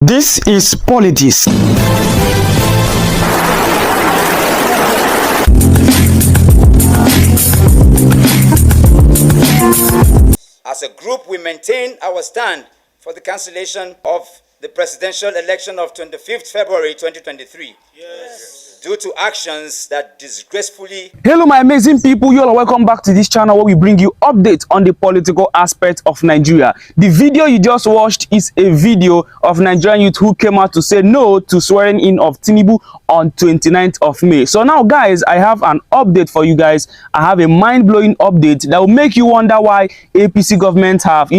This is politics. As a group, we maintain our stand for the cancellation of the presidential election of 25th February 2023. Yes. Due to actions that disgracefully... Hello my amazing people, you all are welcome back to this channel where we bring you updates on the political aspect of Nigeria. The video you just watched is a video of Nigerian youth who came out to say no to swearing in of Tinubu on 29th of May. So now guys, I have an update for you guys. I have a mind-blowing update that will make you wonder why APC government have,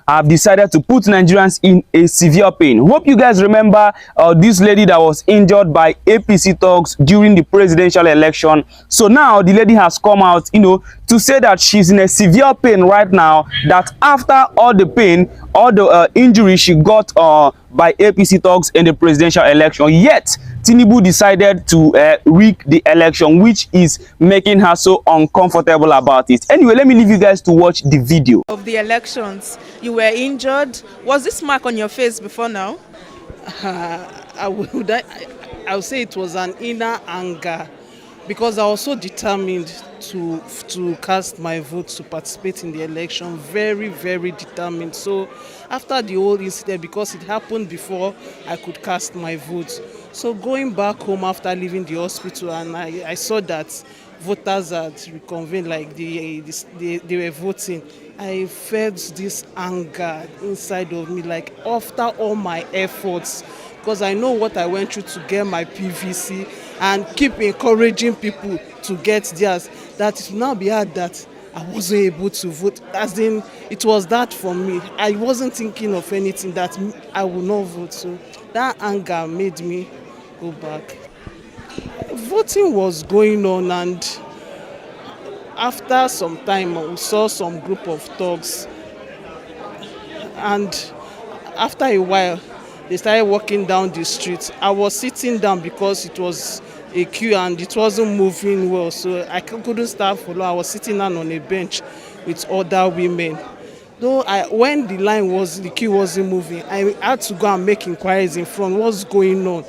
have decided to put Nigerians in a severe pain. Hope you guys remember this lady that was injured by APC thugs during the presidential election. So now the lady has come out, to say that she's in a severe pain right now, that after all the pain, all the injury she got by APC thugs in the presidential election, yet Tinubu decided to rig the election, which is making her so uncomfortable about it. Anyway, let me leave you guys to watch the video. Of the elections, you were injured. Was this mark on your face before now? I would say it was an inner anger, because I was so determined to cast my vote to participate in the election. Very, very determined. So after the whole incident, because it happened before I could cast my vote, so going back home after leaving the hospital, and I saw that voters had reconvened, like they were voting, I felt this anger inside of me, like after all my efforts, because I know what I went through to get my PVC and keep encouraging people to get theirs, that it will now be hard that I wasn't able to vote. As in, it was that for me. I wasn't thinking of anything that I would not vote. So that anger made me go back. Voting was going on, and after some time we saw some group of thugs, and after a while they started walking down the street. I was sitting down because it was a queue and it wasn't moving well, so I couldn't start for long. I was sitting down on a bench with other women. Though when the queue wasn't moving, I had to go and make inquiries in front. What's going on?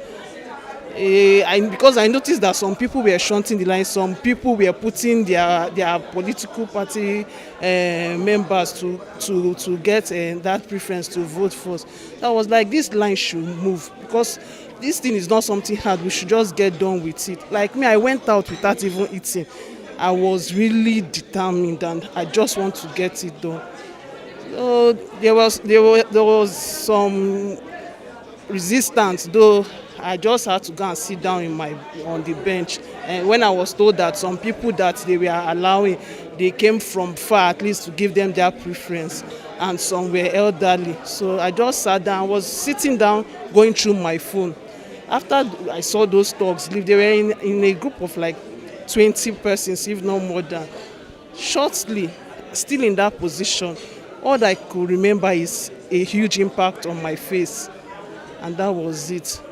Because I noticed that some people were shunting the line, some people were putting their political party members to get that preference to vote first. So I was like, this line should move, because this thing is not something hard. We should just get done with it. Like me, I went out without even eating. I was really determined, and I just want to get it done. So there was some resistance, though. I just had to go and sit down on the bench. And when I was told that some people that they were allowing, they came from far, at least to give them their preference, and some were elderly. So I just sat down. I was sitting down, going through my phone. After I saw those thugs leave, they were in a group of like 20 persons, if not more than. Shortly, still in that position, all I could remember is a huge impact on my face, and that was it.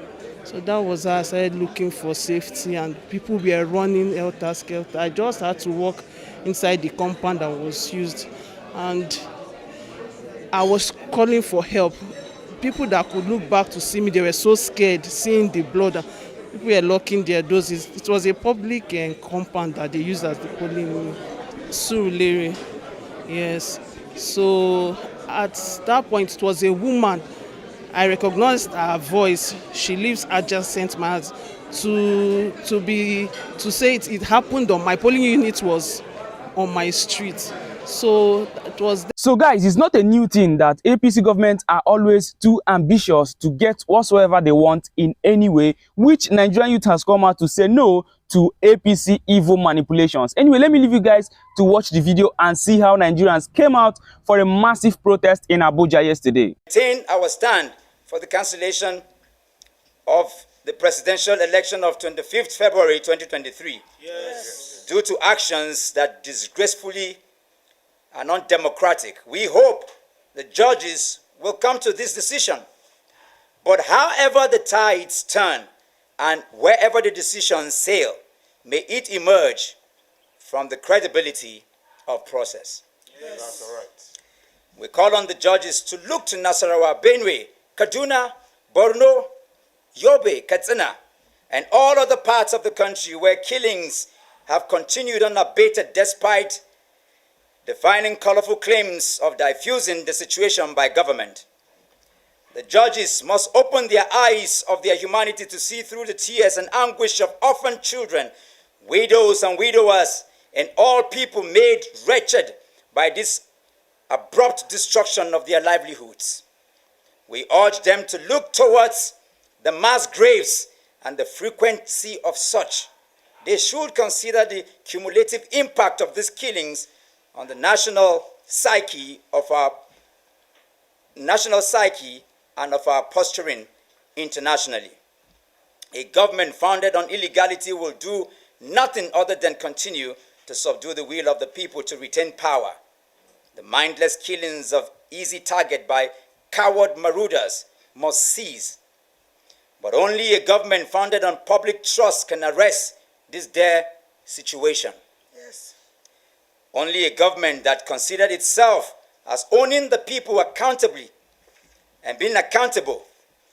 So that was how I started looking for safety, and people were running helter-skelter. I just had to walk inside the compound that was used, and I was calling for help. People that could look back to see me, they were so scared seeing the blood. People were locking their doors. It was a public compound that they used as the polling unit. Surulere, yes. So at that point, it was a woman. I recognized her voice. She lives adjacent my house. To say it happened on my polling unit was on my street. So it was. So guys, it's not a new thing that APC government are always too ambitious to get whatsoever they want in any way, which Nigerian youth has come out to say no to APC evil manipulations. Anyway, let me leave you guys to watch the video and see how Nigerians came out for a massive protest in Abuja yesterday. Maintain our stand for the cancellation of the presidential election of 25th February 2023. Yes. Due to actions that disgracefully and undemocratic. We hope the judges will come to this decision. But however the tides turn and wherever the decisions sail, may it emerge from the credibility of process. Yes. That's all right. We call on the judges to look to Nasarawa, Benue, Kaduna, Borno, Yobe, Katsina, and all other parts of the country where killings have continued unabated despite defining colorful claims of diffusing the situation by government. The judges must open their eyes of their humanity to see through the tears and anguish of orphan children, widows and widowers, and all people made wretched by this abrupt destruction of their livelihoods. We urge them to look towards the mass graves and the frequency of such. They should consider the cumulative impact of these killings on the national psyche and of our posturing internationally. A government founded on illegality will do nothing other than continue to subdue the will of the people to retain power. The mindless killings of easy target by coward marauders must cease. But only a government founded on public trust can arrest this dire situation. Yes. Only a government that considered itself as owning the people accountably and being accountable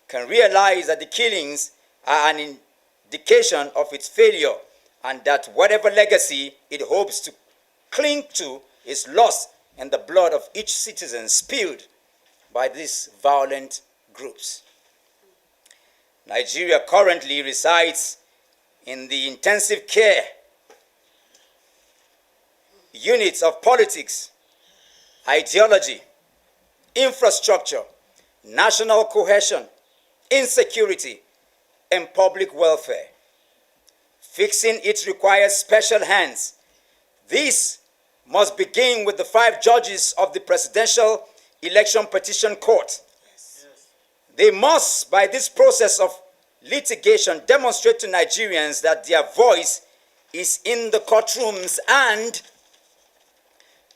can realize that the killings are an indication of its failure and that whatever legacy it hopes to cling to is lost in the blood of each citizen spilled by these violent groups. Nigeria currently resides in the intensive care units of politics, ideology, infrastructure, national cohesion, insecurity, and public welfare. Fixing it requires special hands. This must begin with the 5 judges of the Presidential Election Petition Court. Yes. They must, by this process of litigation, demonstrate to Nigerians that their voice is in the courtrooms and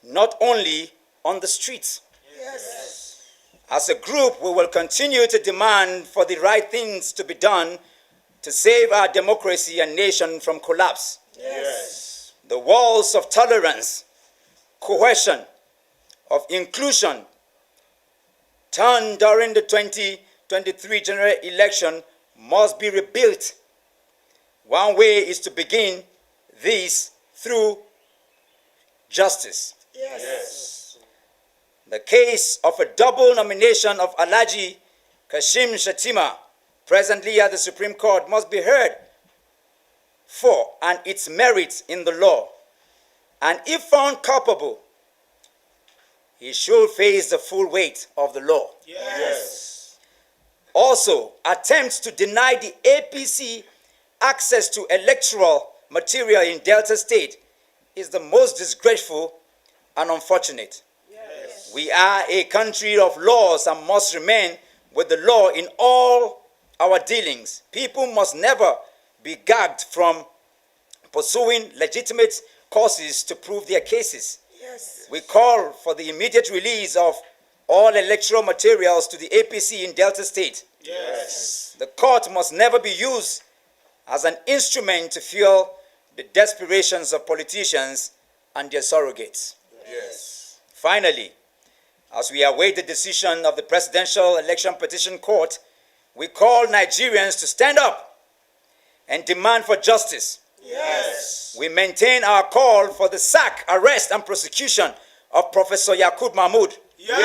not only on the streets. Yes. As a group, we will continue to demand for the right things to be done to save our democracy and nation from collapse. Yes. The walls of tolerance, cohesion, of inclusion turned during the 2023 general election must be rebuilt. One way is to begin this through justice. Yes. Yes. The case of a double nomination of Alhaji Kashim Shettima, presently at the Supreme Court, must be heard for and its merits in the law. And if found culpable, he should face the full weight of the law. Yes. Also, attempts to deny the APC access to electoral material in Delta State is the most disgraceful and unfortunate. Yes. We are a country of laws and must remain with the law in all our dealings. People must never be gagged from pursuing legitimate causes to prove their cases. Yes. We call for the immediate release of all electoral materials to the APC in Delta State. Yes. The court must never be used as an instrument to fuel the desperations of politicians and their surrogates. Yes. Finally, as we await the decision of the Presidential Election Petition Court, we call Nigerians to stand up and demand for justice. Yes. We maintain our call for the sack, arrest, and prosecution of Professor Yaqub Mahmood. Yes.